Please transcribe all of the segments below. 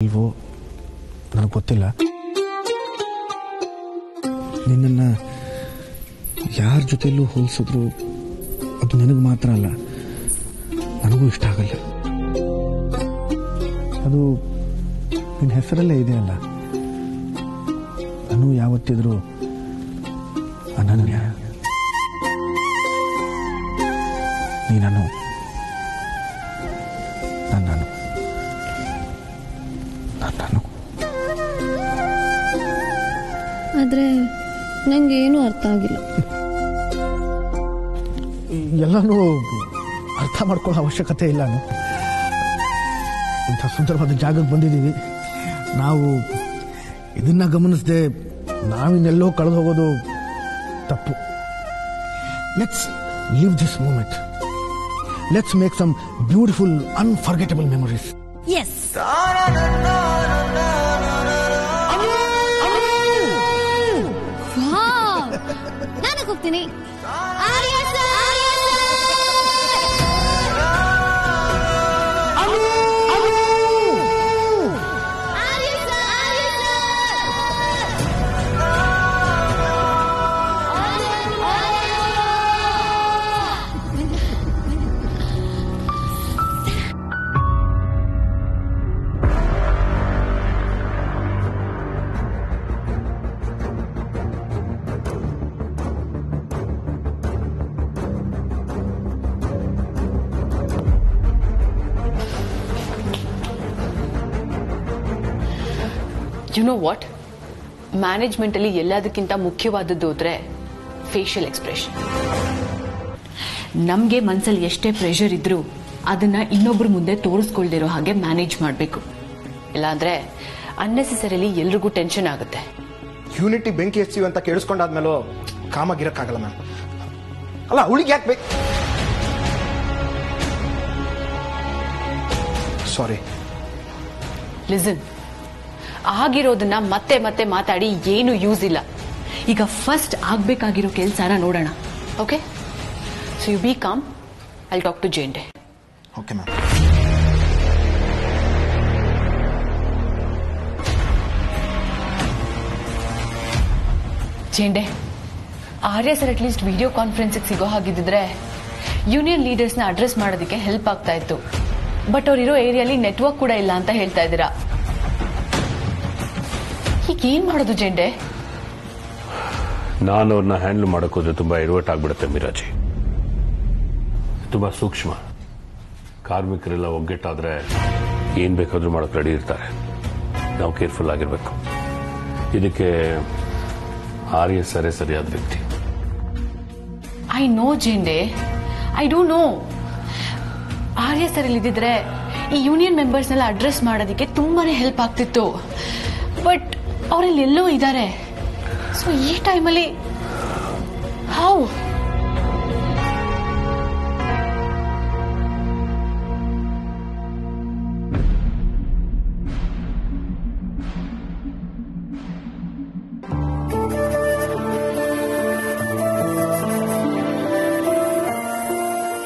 ಇಲ್ವೋ ನನಗೆ ಗೊತ್ತಿಲ್ಲ. ನಿನ್ನನ್ನು ಯಾರ ಜೊತೆಯಲ್ಲೂ ಹೋಲಿಸಿದ್ರು ಅದು ನನಗೆ ಮಾತ್ರ ಅಲ್ಲ, ನನಗೂ ಇಷ್ಟ ಆಗಲ್ಲ. ಅದು ನಿನ್ನ ಹೆಸರಲ್ಲೇ ಇದೆಯಲ್ಲ, ನಾನು ಯಾವತ್ತಿದ್ರೂ ಅನನ್ಯ. ನೀನು ನಾನು ಆದ್ರೆ ನಂಗೇನು ಅರ್ಥ ಆಗಿಲ್ಲ. ಎಲ್ಲನೂ ಅರ್ಥ ಮಾಡ್ಕೊಳ್ಳೋ ಅವಶ್ಯಕತೆ ಇಲ್ಲ. ಇಂಥ ಸುಂದರವಾದ ಜಾಗಕ್ಕೆ ಬಂದಿದ್ದೀವಿ, ನಾವು ಇದನ್ನ ಗಮನಿಸದೆ ನಾವಿನ್ನೆಲ್ಲೋ ಕಳೆದು ಹೋಗೋದು ತಪ್ಪು. Let's live this moment. Let's make some beautiful unforgettable memories. Yes. ನಾನು ಹೋಗ್ತೀನಿ. ಯು ನೋ ವಾಟ್, ಮ್ಯಾನೇಜ್ಮೆಂಟ್ ಅಲ್ಲಿ ಎಲ್ಲದಕ್ಕಿಂತ ಮುಖ್ಯವಾದದ್ದು ಅಂದ್ರೆ ಫೇಶಿಯಲ್ ಎಕ್ಸ್ಪ್ರೆಷನ್. ನಮ್ಗೆ ಮನ್ಸಲ್ಲಿ ಎಷ್ಟೇ ಪ್ರೆಷರ್ ಇದ್ರೂ ಅದನ್ನ ಇನ್ನೊಬ್ರ ಮುಂದೆ ತೋರಿಸ್ಕೊಳ್ದಿರೋ ಹಾಗೆ ಮ್ಯಾನೇಜ್ ಮಾಡಬೇಕು. ಇಲ್ಲಾಂದ್ರೆ ಅನ್ನೆಸೆಸರಿಲಿ ಎಲ್ರಿಗೂ ಟೆನ್ಷನ್ ಆಗುತ್ತೆ. ಯೂನಿಟಿ ಬೆಂಕಿ ಹಚ್ಚಿವಿ ಅಂತ ಕೇಳಿಸ್ಕೊಂಡಾದ್ಮೇಲೂ ಕಾಮಾಗಿರಕ್ಕಾಗಲ್ಲ ಮ್ಯಾಮ್. ಅಲ್ಲ, ಅವಳಿಗೆ ಯಾಕೆ ಬೇಕು? ಸಾರಿ. ಲಿಸನ್, ಆಗಿರೋದನ್ನ ಮತ್ತೆ ಮತ್ತೆ ಮಾತಾಡಿ ಏನು ಯೂಸ್ ಇಲ್ಲ. ಈಗ ಫಸ್ಟ್ ಆಗ್ಬೇಕಾಗಿರೋ ಕೆಲಸನ ನೋಡೋಣ. Okay, so you be calm. I'll talk to ಜೇಂಡೆ. Okay ma'am. ಜೇಂಡೆ, ಆರ್ಯ ಸರ್ ಅಟ್ಲೀಸ್ಟ್ ವಿಡಿಯೋ ಕಾನ್ಫರೆನ್ಸ್ಗೆ ಸಿಗೋ ಹಾಗಿದ್ದಿದ್ರೆ ಯೂನಿಯನ್ ಲೀಡರ್ಸ್ನ ಅಡ್ರೆಸ್ ಮಾಡೋದಕ್ಕೆ ಹೆಲ್ಪ್ ಆಗ್ತಾ ಇತ್ತು. ಬಟ್ ಅವ್ರಿರೋ ಏರಿಯಾಲಿ ನೆಟ್ವರ್ಕ್ ಕೂಡ ಇಲ್ಲ ಅಂತ ಹೇಳ್ತಾ ಇದ್ದೀರಾ. ಈಗ ಏನ್ ಮಾಡೋದು ಜೇಂಡೆ? ನಾನು ಅವ್ರನ್ನ ಹ್ಯಾಂಡಲ್ ಮಾಡೋಕೋದ್ರೆ ತುಂಬಾ ಎಡವಟ್ ಆಗ್ಬಿಡುತ್ತೆ ಮಿರಾಜಿ. ತುಂಬಾ ಸೂಕ್ಷ್ಮ. ಕಾರ್ಮಿಕರೆಲ್ಲ ಒಗ್ಗಟ್ಟಾದ್ರೆ ಏನ್ ಬೇಕಾದ್ರೂ ಮಾಡಕ್ ರೆಡಿ ಇರ್ತಾರೆ. ನಾವು ಕೇರ್ಫುಲ್ ಆಗಿರ್ಬೇಕು. ಇದಕ್ಕೆ ಆರ್ಯ ಸರೇ ಸರಿಯಾದ ವ್ಯಕ್ತಿ. I know Jende, I don't know. Arya sir ಇಲ್ಲಿದ್ರೆ ಈ ಯೂನಿಯನ್ ಮೆಂಬರ್ಸ್ನೆಲ್ಲ ಅಡ್ರೆಸ್ ಮಾಡೋದಕ್ಕೆ ತುಂಬಾನೇ ಹೆಲ್ಪ್ ಆಗ್ತಿತ್ತು. ಬಟ್ ಅವರಲ್ಲಿ ಎಲ್ಲೋ ಇದ್ದಾರೆ. ಸೊ ಈ ಟೈಮಲ್ಲಿ ಹೌ?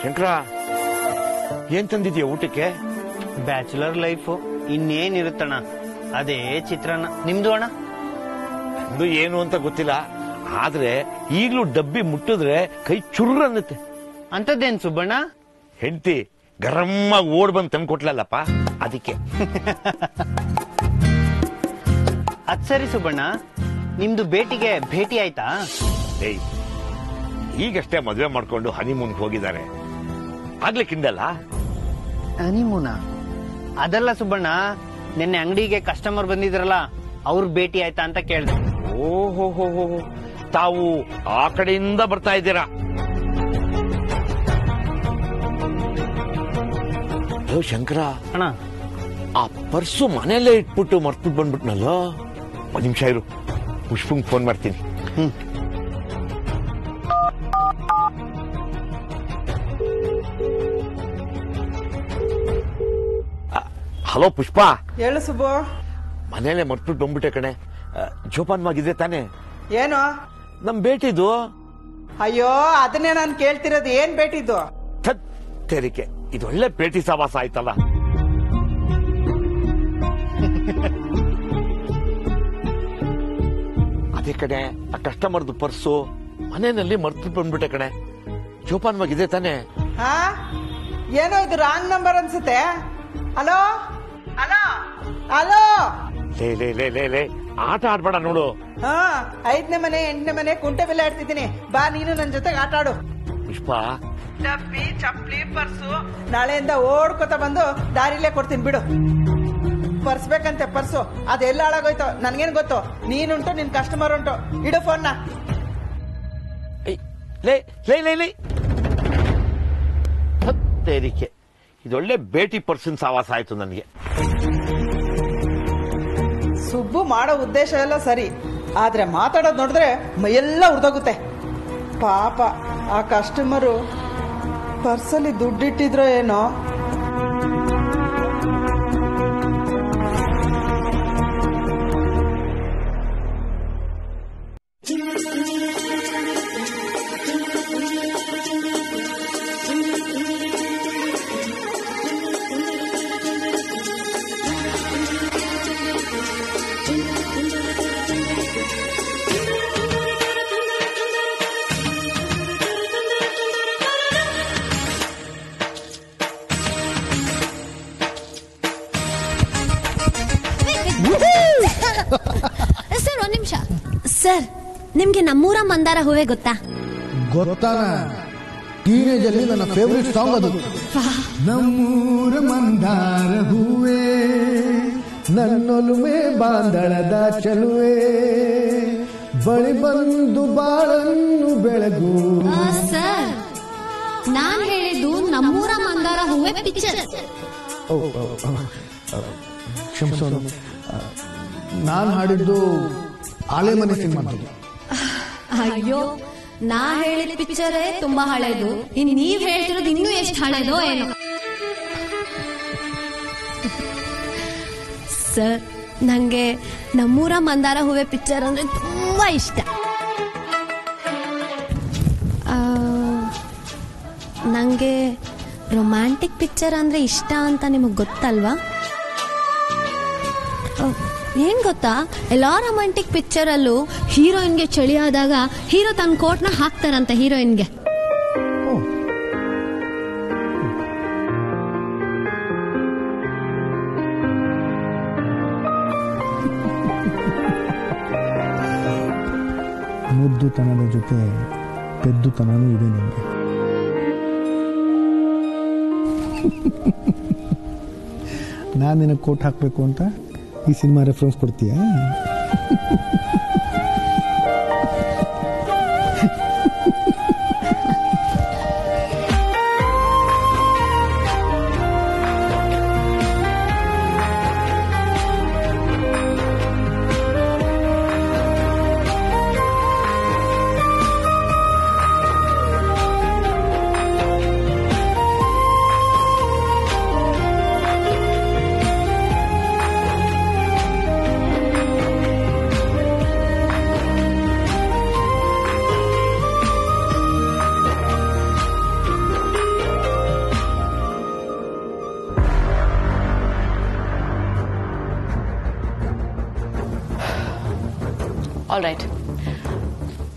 ಶಂಕರ, ಏನ್ ತಂದಿದ್ಯಾ ಊಟಕ್ಕೆ? ಬ್ಯಾಚುಲರ್ ಲೈಫ್ ಇನ್ನೇನಿರುತ್ತಣ್ಣ, ಅದೇ ಚಿತ್ರಾನ್ನ. ನಿಮ್ದು ಅಣ್ಣ? ಅದು ಏನು ಅಂತ ಗೊತ್ತಿಲ್ಲ, ಆದ್ರೆ ಈಗ್ಲೂ ಡಬ್ಬಿ ಮುಟ್ಟಿದ್ರೆ ಕೈ ಚುರ್ರ ಅನ್ನತ್ತೆ. ಅಂತದ್ದೇನ್ ಸುಬ್ಬಣ್ಣ? ಹೆಂಡತಿ ಗರಮ್ಮಾಗಿ ಓಡ್ ಬಂದು ತಂದ್ಕೊಟ್ಲಲ್ಲಪ್ಪ, ಅದಕ್ಕೆ. ಅದ್ ಸರಿ ಸುಬ್ಬಣ್ಣ, ನಿಮ್ದು ಭೇಟಿ ಆಯ್ತಾ? ಏಯ್, ಈಗಷ್ಟೇ ಮದುವೆ ಮಾಡ್ಕೊಂಡು ಹನಿಮೂನ್ಗೆ ಹೋಗಿದ್ದಾರೆ. ಆಗ್ಲಿಕ್ಕಿಂದಲ್ಲ. ಹನಿಮೂನ ಅದಲ್ಲ ಸುಬ್ಬಣ್ಣ, ನಿನ್ನೆ ಅಂಗಡಿಗೆ ಕಸ್ಟಮರ್ ಬಂದಿದ್ರಲ್ಲ, ಅವ್ರ ಭೇಟಿ ಆಯ್ತಾ ಅಂತ ಕೇಳ್ದೆ. ಓಹೋ, ತಾವು ಆ ಕಡೆಯಿಂದ ಬರ್ತಾ ಇದ್ದೀರಾ? ಶಂಕರ ಅಣ್ಣ, ಆ ಪರ್ಸು ಮನೆಯಲ್ಲೇ ಇಟ್ಬಿಟ್ಟು ಮರ್ತ್ಬಿಟ್ಟು ಬಂದ್ಬಿಟ್ನಲ್ಲ. ಒಂದ್ ನಿಮಿಷ ಇರು, ಪುಷ್ಪಂಗ್ ಫೋನ್ ಮಾಡ್ತೀನಿ. ಹಲೋ ಪುಷ್ಪ. ಹೇಳು ಸುಬ್ಬು. ಮನೇಲೆ ಮರ್ತ್ಬಿಟ್ಟು ಬಂದ್ಬಿಟ್ಟೆ ಕಣೆ. ಜೋಪಾನವಾಗಿದ್ರೆ ತಾನೆ? ಏನು ನಮ್ ಬೇಟಿದು? ಅಯ್ಯೋ, ಅದನ್ನೇ ನಾನು ಕೇಳ್ತಿರೋದು. ಏನ್ ಬೇಟಿದ್ದು? ತೆರಿಗೆ, ಇದೊಳ್ಳೆ ಪೇಟಿ ಸವಾಸ ಆಯ್ತಲ್ಲ. ಅದೇ ಕಡೆ ಆ ಕಸ್ಟಮರ್ದು ಪರ್ಸು ಮನೆಯಲ್ಲಿ ಮರ್ತು ಬಂದ್ಬಿಟ್ಟೆ ಕಣೆ. ಜೋಪಾನವಾಗಿದೆ ತಾನೆ? ಹಾ ಏನೋ ಇದು ರಾಂಗ್ ನಂಬರ್ ಅನ್ಸುತ್ತೆ. Hello hello hello. ಲೇ ಲೇ ಲೇ ಲೇ ಲೇ ಆಟ ಆಡ್ಬೇಡ ನೋಡು. ಹಾ 5ನೇ ಮನೆ 8ನೇ ಮನೆ ಕುಂಟೆ ಬೆಲೆ ಆಡ್ತಿದ್ದೀನಿ. ಬಾ ನೀನು ನನ್ನ ಜೊತೆಗೆ ಆಟ ಆಡು. ಪುಷ್ಪ, ಡಬ್ಬಿ ಚಪ್ಪಲಿ ಪರ್ಸು ನಾಳೆಯಿಂದ ಓಡ್ಕೊತ ಬಂದು ದಾರಿಲೇ ಕೊಡ್ತೀನಿ ಬಿಡು. ಪರ್ಸ್ ಬೇಕಂತೆ ಪರ್ಸು, ಅದೆಲ್ಲ ಹಾಳಾಗೋಯ್ತು. ನನ್ಗೇನ್ ಗೊತ್ತು, ನೀನುಂಟು ನಿನ್ ಕಸ್ಟಮರ್ ಉಂಟು. ಇಡು ಫೋನ್ನ. ಲೇ ಲೇ ಲೇ ಲೇ ಹತ್ತೇರಿಕೆ, ಇದೊಳ್ಳೆ ಬೇಟಿ ಪರ್ಸನ್ ಸಾವಾಸ ಆಯ್ತು ನನಗೆ. ಸುಬ್ಬು ಮಾಡೋ ಉದ್ದೇಶ ಎಲ್ಲ ಸರಿ, ಆದ್ರೆ ಮಾತಾಡೋದು ನೋಡಿದ್ರೆ ಮೈಯೆಲ್ಲ ಉರ್ದೋಗುತ್ತೆ. ಪಾಪ ಆ ಕಸ್ಟಮರು ಪರ್ಸಲ್ಲಿ ದುಡ್ಡಿಟ್ಟಿದ್ರೋ ಏನೋ. ಸರ್ ಒಂದ್ ನಿಮಿಷ. ಸರ್ ನಿಮ್ಗೆ ನಮ್ಮೂರ ಮಂದಾರ ಹೂವೇ ಗೊತ್ತಾ? ಗೊತ್ತಾನ, ಟೀನೇಜ್ ಅಲ್ಲಿ ನನ್ನ ಫೇವ್ರೆಟ್ ಸಾಂಗ್ ಅದು. ನಮ್ಮೂರ ಮಂದಾರ ಹೂವೇ ನನ್ನೊಲುಮೆ ಬಾಂದಳದ ಚಲುವೆ ಬಳಿ ಬಂದು ಬಾಳನ್ನು ಬೆಳಗು. ಸರ್ ನಾನ್ ಹೇಳಿದ್ದು ನಮ್ಮೂರ ಮಂದಾರ ಹೂವೇ ಪಿಕ್ಚರ್. ಕ್ಷಮಿಸೋನು, ನಾನು ಹಾಡಿದ್ದು ಆಲೆಮನೆ ಸಿನಿಮಾದ್ದು. ಅಯ್ಯೋ, ನಾ ಹೇಳಿದ ಪಿಕ್ಚರೇ ತುಂಬಾ ಹಳೇದು. ಇನ್ ನೀವ್ ಹೇಳ್ತಿರೋದು ಇನ್ನೂ ಎಷ್ಟು ಹಳೇದೋ ಏನೋ. ಸರ್ ನಂಗೆ ನಮ್ಮೂರ ಮಂದಾರ ಹೂವೆ ಪಿಕ್ಚರ್ ಅಂದ್ರೆ ತುಂಬಾ ಇಷ್ಟ. ನಂಗೆ ರೊಮ್ಯಾಂಟಿಕ್ ಪಿಕ್ಚರ್ ಅಂದ್ರೆ ಇಷ್ಟ ಅಂತ ನಿಮಗ್ ಗೊತ್ತಲ್ವಾ? ಏನ್ ಗೊತ್ತಾ, ಎಲ್ಲಾ ರೊಮ್ಯಾಂಟಿಕ್ ಪಿಕ್ಚರ್ ಅಲ್ಲೂ ಹೀರೋಯಿನ್ಗೆ ಚಳಿ ಆದಾಗ ಹೀರೋ ತನ್ನ ಕೋಟ್ನ ಹಾಕ್ತಾರಂತೆ ಹೀರೋಯಿನ್ಗೆ. ಮುದ್ದುತನದ ಜೊತೆ ಪೆದ್ದುತನೂ ಇದೆ ನಿಮಗೆ. ನಾನು ನಿನಗೆ ಕೋಟ್ ಹಾಕಬೇಕು ಅಂತ ಈ ಸಿನಿಮಾ ರೆಫರೆನ್ಸ್ ಕೊಡ್ತೀಯಾ? All right,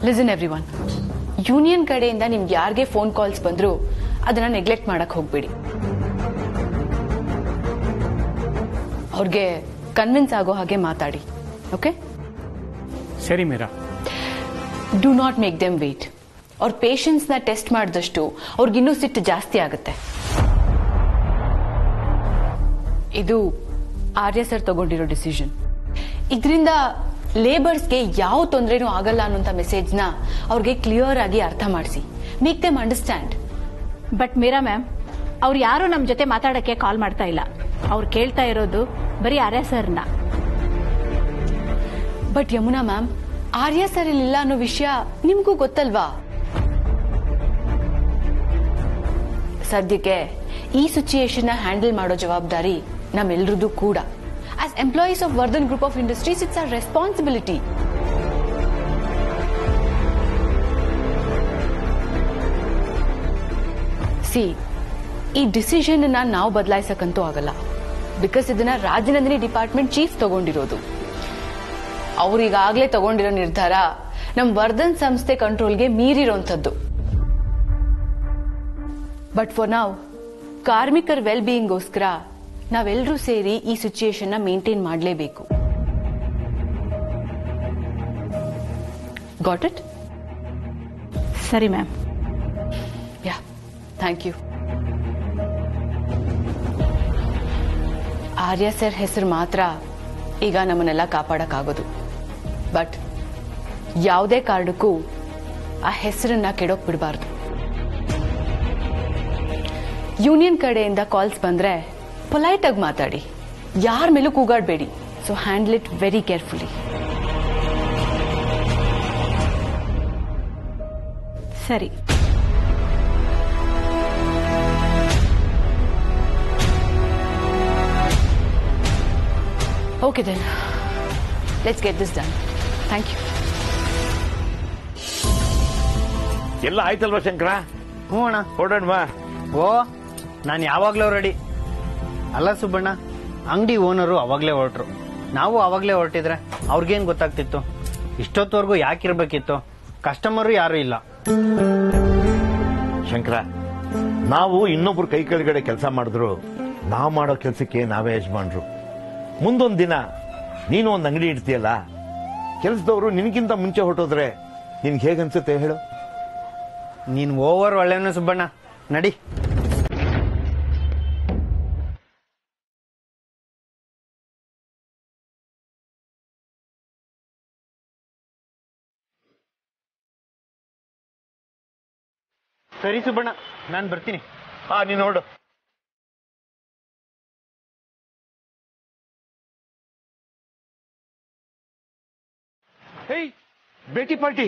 listen everyone. Union ಕಡೆಯಿಂದ ನಿಮ್ಗೆ ಯಾರಿಗೆ ಫೋನ್ ಕಾಲ್ಸ್ ಬಂದ್ರು ಅದನ್ನ ನೆಗ್ಲೆಕ್ಟ್ ಮಾಡಕ್ ಹೋಗ್ಬೇಡಿ. ಅವ್ರಿಗೆ ಕನ್ವಿನ್ಸ್ ಆಗೋ ಹಾಗೆ ಮಾತಾಡಿ. ಓಕೆ? ಸರಿ Meera. Do not make them wait. ಅವ್ರ ಪೇಷನ್ಸ್ ನ ಟೆಸ್ಟ್ ಮಾಡಿದಷ್ಟು ಅವ್ರಿಗಿನ್ನೂ ಸಿಟ್ಟು ಜಾಸ್ತಿ ಆಗುತ್ತೆ. ಇದು ಆರ್ಯ ಸರ್ ತಗೊಂಡಿರೋ ಡಿಸಿಷನ್. ಇದರಿಂದ ಲೇಬರ್ಸ್ಗೆ ಯಾವ ತೊಂದರೆನೂ ಆಗಲ್ಲ ಅನ್ನೋಂಥ ಮೆಸೇಜ್ನ ಅವ್ರಿಗೆ ಕ್ಲಿಯರ್ ಆಗಿ ಅರ್ಥ ಮಾಡಿಸಿ. Make them understand. But Meera ma'am, ಅವ್ರು ಯಾರು ನಮ್ಮ ಜೊತೆ ಮಾತಾಡಕ್ಕೆ ಕಾಲ್ ಮಾಡ್ತಾ ಇಲ್ಲ. ಅವ್ರು ಕೇಳ್ತಾ ಇರೋದು ಬರೀ ಆರ್ಯ ಸರ್ನ. But Yamuna ma'am, Arya sir ಇಲ್ಲ ಅನ್ನೋ ವಿಷಯ ನಿಮ್ಗೂ ಗೊತ್ತಲ್ವಾ? ಸದ್ಯಕ್ಕೆ ಈ ಸಿಚುಯೇಷನ್ ಹ್ಯಾಂಡಲ್ ಮಾಡೋ ಜವಾಬ್ದಾರಿ ನಮ್ಮೆಲ್ಲರದ್ದು ಕೂಡ. As employees of Vardhan Group of Industries, it's our responsibility. See, ಈ ಡಿಸಿಷನ್ ನಾವು ಬದಲಾಯಿಸಕ್ಕಂತೂ ಆಗಲ್ಲ. ಬಿಕಾಸ್ ಇದನ್ನ ರಾಜನಂದಿನಿ ಡಿಪಾರ್ಟ್ಮೆಂಟ್ ಚೀಫ್ ತಗೊಂಡಿರೋದು. ಅವ್ರೀಗಾಗ್ಲೇ ತಗೊಂಡಿರೋ ನಿರ್ಧಾರ ನಮ್ ವರ್ಧನ್ ಸಂಸ್ಥೆ ಕಂಟ್ರೋಲ್ಗೆ ಮೀರಿರೋಂಥದ್ದು. ಬಟ್ ಫಾರ್ ನಾವ್ ಕಾರ್ಮಿಕರ ವೆಲ್ ಬೀಯಿಂಗ್ಗೋಸ್ಕರ ನಾವೆಲ್ಲರೂ ಸೇರಿ ಈ ಸಿಚುಯೇಷನ್ ನ ಮೇಂಟೈನ್ ಮಾಡಲೇಬೇಕು. Got it? ಸರಿ ma'am. Yeah, thank you. Arya sir ಹೆಸರು ಮಾತ್ರ ಈಗ ನಮ್ಮನ್ನೆಲ್ಲ ಕಾಪಾಡಕ್ಕಾಗೋದು. ಬಟ್ ಯಾವುದೇ ಕಾರಣಕ್ಕೂ ಆ ಹೆಸರನ್ನ ಕೆಡೋಕ್ ಬಿಡಬಾರ್ದು. ಯೂನಿಯನ್ ಕಡೆಯಿಂದ ಕಾಲ್ಸ್ ಬಂದ್ರೆ ಪೊಲೈಟ್ ಆಗಿ ಮಾತಾಡಿ, ಯಾರ ಮೇಲೂ ಕೂಗಾಡಬೇಡಿ. So handle it very carefully. ಸರಿ. Okay then, let's get this done. Thank you. ಎಲ್ಲ ಆಯ್ತಲ್ವಾ ಶಂಕರ? ಹ್ಞೂ ಅಣ್ಣ, ಹೊರಡೋಣವಾ? ಓ ನಾನು ಯಾವಾಗ್ಲೂ ರೆಡಿ. ಅಲ್ಲ ಸುಬ್ಬಣ್ಣ, ಅಂಗಡಿ ಓನರು ಅವಾಗ್ಲೇ ಹೊರಟ್ರು, ನಾವು ಅವಾಗ್ಲೇ ಹೊರಟಿದ್ರೆ ಅವ್ರಿಗೇನ್ ಗೊತ್ತಾಗ್ತಿತ್ತು? ಇಷ್ಟೊತ್ತವರೆಗೂ ಯಾಕಿರ್ಬೇಕಿತ್ತು? ಕಸ್ಟಮರು ಯಾರು ಇಲ್ಲ. ಶಂಕರ, ನಾವು ಇನ್ನೊಬ್ರು ಕೈ ಕೆಳಗಡೆ ಕೆಲಸ ಮಾಡಿದ್ರು ನಾವು ಮಾಡೋ ಕೆಲಸಕ್ಕೆ ನಾವೇ ಯಜಮಾನ್ರು. ಮುಂದೊಂದು ದಿನ ನೀನು ಒಂದು ಅಂಗಡಿ ಇಡ್ತೀಯಲ್ಲ, ಕೆಲಸದವರು ನಿನ್ಗಿಂತ ಮುಂಚೆ ಹೊರಟೋದ್ರೆ ನಿನ್ಗೆ ಹೇಗನ್ಸುತ್ತೆ ಹೇಳು? ನೀನ್ ಓವರ್ ಒಳ್ಳೆಯವನು ಸುಬ್ಬಣ್ಣ, ನಡಿ. ಸರಿ ಸುಬ್ಬಣ್ಣ, ನಾನು ಬರ್ತೀನಿ. ನೀನು ನೋಡು. ಹೇಯ್, ಭೇಟಿ party.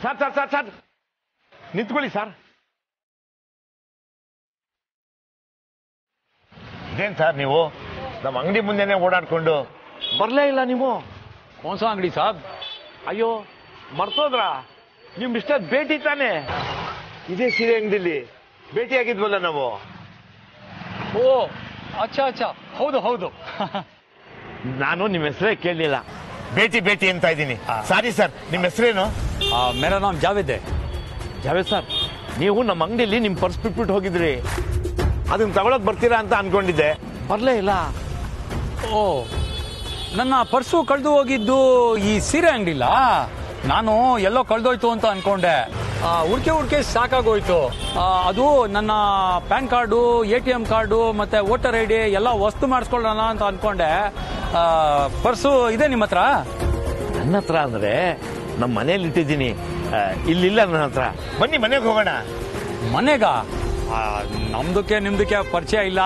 Sir sir sir sir ನಿಂತ್ಕೊಳ್ಳಿ ಸರ್. ಇದೇನ್ ಸರ್ ನೀವು ನಮ್ಮ ಅಂಗಡಿ ಮುಂದೆನೆ ಓಡಾಡ್ಕೊಂಡು ಬರ್ಲೇ ಇಲ್ಲ ನೀವು? ಕೌನ್ಸ ಅಂಗಡಿ ಸಾಬ್? ಅಯ್ಯೋ ಮರ್ತೋದ್ರ? ನಿಮ್ ಮಿಸ್ಟರ್ ಭೇಟಿ ತಾನೆ? ಇದೇ ಸೀರೆ ಅಂಗಡಿಲಿ ಭೇಟಿ ಆಗಿದ್ವಲ್ಲ ನಾವು. ಓ ಅಚ್ಚಾ ಅಚ್ಚಾ, ಹೌದು ಹೌದು. ನಾನು ನಿಮ್ಮ ಹೆಸರೇ ಕೇಳಲಿಲ್ಲ, ಭೇಟಿ ಭೇಟಿ ಅಂತ ಇದ್ದೀನಿ. ಸಾರಿ ಸರ್, ನಿಮ್ಮ ಹೆಸರೇನು? ಮೇರಾ ನಾಮ್ ಜಾವೇದ್. ಜಾವೇದ್ ಸರ್, ನೀವು ನಮ್ಮ ಅಂಗಡಿಯಲ್ಲಿ ನಿಮ್ ಪರ್ಸ್ ಬಿಟ್ಬಿಟ್ಟು ಹೋಗಿದ್ರಿ. ಅದನ್ನ ತಗೊಳಕ್ ಬರ್ತೀರಾ ಅಂತ ಅನ್ಕೊಂಡಿದ್ದೆ, ಬರ್ಲೇ ಇಲ್ಲ. ಓ, ನನ್ನ ಪರ್ಸು ಕಳೆದು ಹೋಗಿದ್ದು ಈ ಸೀರೆ ಅಂಗಡಿಲ್ಲ. ನಾನು ಎಲ್ಲೋ ಕಳೆದೋಯ್ತು ಅಂತ ಅನ್ಕೊಂಡೆ. ಹುಡ್ಕೆ ಸಾಕಾಗೋಯ್ತು. ಅದು ನನ್ನ ಪ್ಯಾನ್ ಕಾರ್ಡು, ATM ಕಾರ್ಡು ಮತ್ತೆ ವೋಟರ್ ID ಎಲ್ಲ ವಸ್ತು ಮಾಡಿಸ್ಕೊಳ್ಳೋಣ ಅಂತ ಅನ್ಕೊಂಡೆ. ಪರ್ಸು ಇದೆ ನಿಮ್ಮ ಹತ್ರ? ನನ್ನ ಹತ್ರ ಅಂದ್ರೆ ನಮ್ಮ ಮನೇಲಿ ಇಟ್ಟಿದ್ದೀನಿ, ಇಲ್ಲಿಲ್ಲ ನನ್ನ ಹತ್ರ. ಬನ್ನಿ ಮನೆಗೆ ಹೋಗೋಣ. ಮನೆಗ? ನಮ್ದಕ್ಕೆ ನಿಮ್ದಕ್ಕೆ ಪರಿಚಯ ಇಲ್ಲ.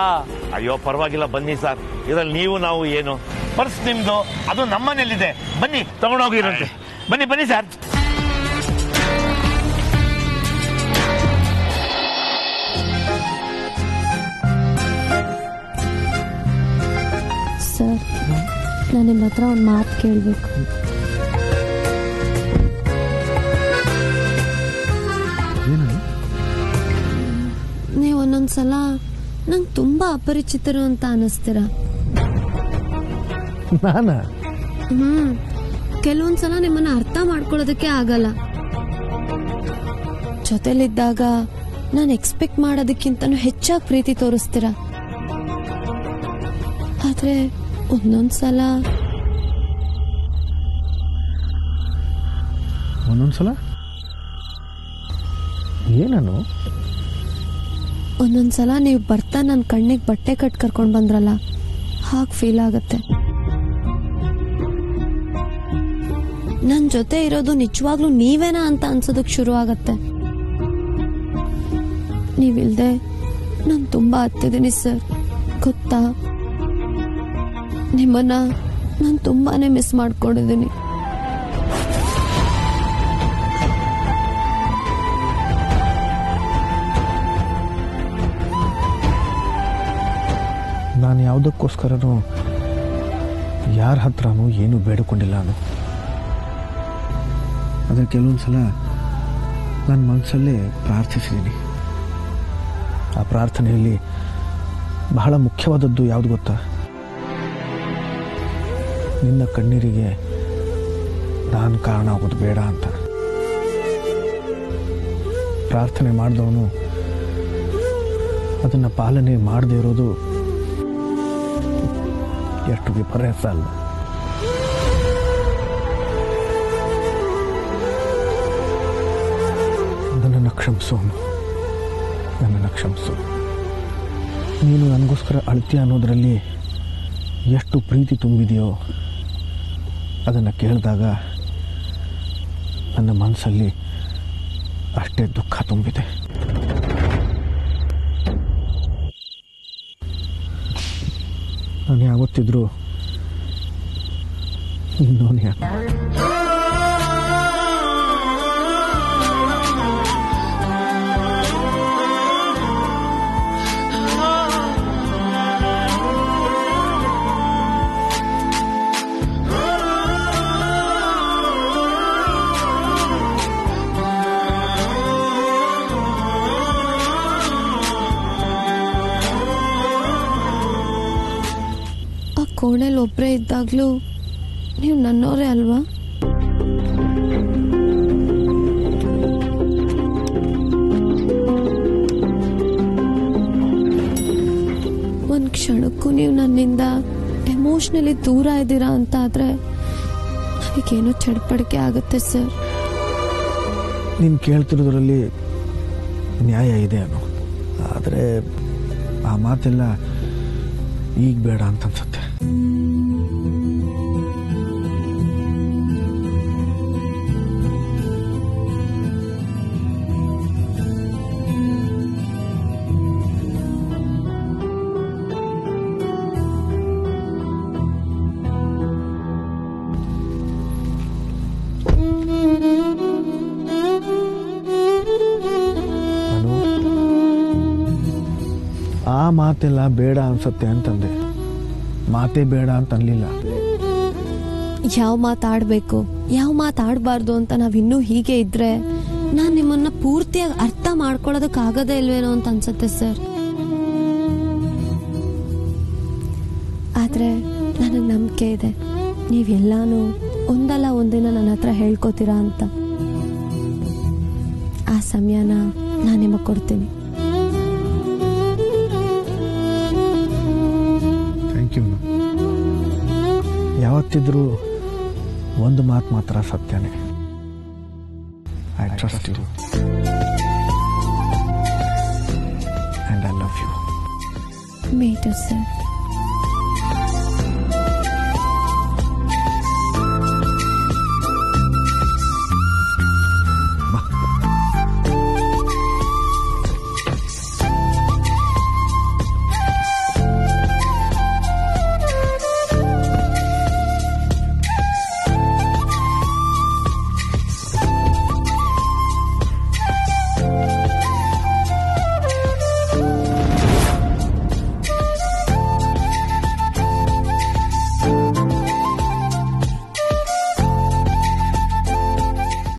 ಅಯ್ಯೋ ಪರವಾಗಿಲ್ಲ, ಬನ್ನಿ ಸರ್. ಇದ್ರಲ್ಲಿ ನೀವು ನಾವು ಏನು? ಪರ್ಸ್ ನಿಮ್ದು, ಅದು ನಮ್ಮ ಮನೇಲಿದೆ. ಬನ್ನಿ ತಗೊಂಡೋಗಿರಂತೆ. ಬನ್ನಿ ಬನ್ನಿ ಸರ್. ಸರ್, ನಾನು ನಿಮ್ಮ ಹತ್ರ ಒಂದು ಮಾತು ಕೇಳಬೇಕು. ನೀವು ಒಂದೊಂದ್ಸಲ ನಂಗೆ ತುಂಬಾ ಅಪರಿಚಿತರು ಅಂತ ಅನಿಸ್ತೀರ. ಕೆಲವೊಂದ್ಸಲ ನಿಮ್ಮನ್ನ ಅರ್ಥ ಮಾಡ್ಕೊಳ್ಳೋದಕ್ಕೆ ಆಗಲ್ಲ. ಜೊತೆಲಿದ್ದಾಗ ನಾನು ಎಕ್ಸ್ಪೆಕ್ಟ್ ಮಾಡೋದಕ್ಕಿಂತನೂ ಹೆಚ್ಚಾಗಿ ಪ್ರೀತಿ ತೋರಿಸ್ತೀರ. ಆದ್ರೆ ಒಂದೊಂದ್ಸಲ ಏನನು? ಒಂದೊಂದ್ಸಲ ನೀವು ಬರ್ತಾ ನನ್ನ ಕಣ್ಣಿಗೆ ಬಟ್ಟೆ ಕಟ್ ಕರ್ಕೊಂಡ್ ಬಂದ್ರಲ್ಲ, ಹಾಗೆ ಫೀಲ್ ಆಗತ್ತೆ. ನನ್ನ ಜೊತೆ ಇರೋದು ನಿಜವಾಗ್ಲೂ ನೀವೇನಾ ಅಂತ ಅನ್ಸೋದಕ್ ಶುರು ಆಗತ್ತೆ. ನೀವಿಲ್ದೆ ನಾನು ತುಂಬಾ ಹತ್ತಿದ್ದೀನಿ ಸರ್, ಗೊತ್ತಾ? ನಿಮ್ಮನ್ನ ನಾನು ತುಂಬಾನೇ ಮಿಸ್ ಮಾಡ್ಕೊಂಡಿದ್ದೀನಿ. ನಾನು ಯಾವುದಕ್ಕೋಸ್ಕರನೂ ಯಾರ ಹತ್ರನೂ ಏನೂ ಬೇಡಿಕೊಂಡಿಲ್ಲ. ಆದರೆ ಕೆಲವೊಂದ್ಸಲ ನನ್ನ ಮನಸ್ಸಲ್ಲೇ ಪ್ರಾರ್ಥಿಸಿದ್ದೀನಿ. ಆ ಪ್ರಾರ್ಥನೆಯಲ್ಲಿ ಬಹಳ ಮುಖ್ಯವಾದದ್ದು ಯಾವುದು ಗೊತ್ತಾ? ನಿನ್ನ ಕಣ್ಣೀರಿಗೆ ನಾನು ಕಾರಣ ಆಗೋದು ಬೇಡ ಅಂತ. ಪ್ರಾರ್ಥನೆ ಮಾಡಿದವನು ಅದನ್ನು ಪಾಲನೆ ಮಾಡದೇ ಇರೋದು ಎಷ್ಟು ವಿಪರ್ಯಾಸ ಅಲ್ಲ. ನನ್ನನ್ನು ಕ್ಷಮಿಸು, ನನ್ನನ್ನು ಕ್ಷಮಿಸು. ನೀನು ನನಗೋಸ್ಕರ ಅಳ್ತೀಯ ಅನ್ನೋದರಲ್ಲಿ ಎಷ್ಟು ಪ್ರೀತಿ ತುಂಬಿದೆಯೋ ಅದನ್ನು ಕೇಳಿದಾಗ ನನ್ನ ಮನಸ್ಸಲ್ಲಿ ಅಷ್ಟೇ ದುಃಖ ತುಂಬಿದೆ. ನಾನು ಯಾವತ್ತಿದ್ರೂ ಇನ್ನೋನೇ ಕೋಣೆಲಿ ಒಬ್ಬರೇ ಇದ್ದಾಗಲೂ ನೀವು ನನ್ನೋರೇ ಅಲ್ವಾ? ಒಂದು ಕ್ಷಣಕ್ಕೂ ನೀವು ನನ್ನಿಂದ ಎಮೋಷ್ನಲಿ ದೂರ ಇದ್ದೀರಾ ಅಂತ ಆದರೆ ನನಗೇನೋ ಚಡ್ಪಡಿಕೆ ಆಗುತ್ತೆ ಸರ್. ನೀನು ಕೇಳ್ತಿರೋದ್ರಲ್ಲಿ ನ್ಯಾಯ ಇದೆ ಅನ್ನೋ, ಆದರೆ ಆ ಮಾತೆಲ್ಲ ಈಗ ಬೇಡ ಅಂತ ಅನ್ಸುತ್ತೆ. ಆ ಮಾತೆಲ್ಲ ಬೇಡ ಅನ್ಸುತ್ತೆ ಅಂತಂದೆ, ಮಾತೇ ಬೇಡ ಅಂತ ಅನ್ಲಿಲ್ಲ. ಯಾವ ಮಾತಾಡಬೇಕು ಯಾವ ಮಾತಾಡಬಾರ್ದು ಅಂತ ನಾವಿನ್ನೂ ಹೀಗೆ ಇದ್ರೆ ನಾನು ನಿಮ್ಮನ್ನ ಪೂರ್ತಿಯಾಗಿ ಅರ್ಥ ಮಾಡ್ಕೊಳ್ಳೋದಕ್ಕಾಗದೇ ಇಲ್ವೇನೋ ಅಂತ ಅನ್ಸುತ್ತೆ ಸರ್. ಆದ್ರೆ ನನಗೆ ನಂಬಿಕೆ ಇದೆ, ನೀವೆಲ್ಲಾನು ಒಂದಲ್ಲ ಒಂದಿನ ನನ್ನ ಹತ್ರ ಹೇಳ್ಕೊತೀರಾ ಅಂತ. ಆ ಸಮಯನ ನಾನು ನಿಮಗೆ ಕೊಡ್ತೀನಿ. Thank you. ಯಾವತ್ತಿದ್ರೂ ಒಂದು ಮಾತು ಮಾತ್ರ ಸತ್ಯನೇ, I trust you and I love you. Me too, sir.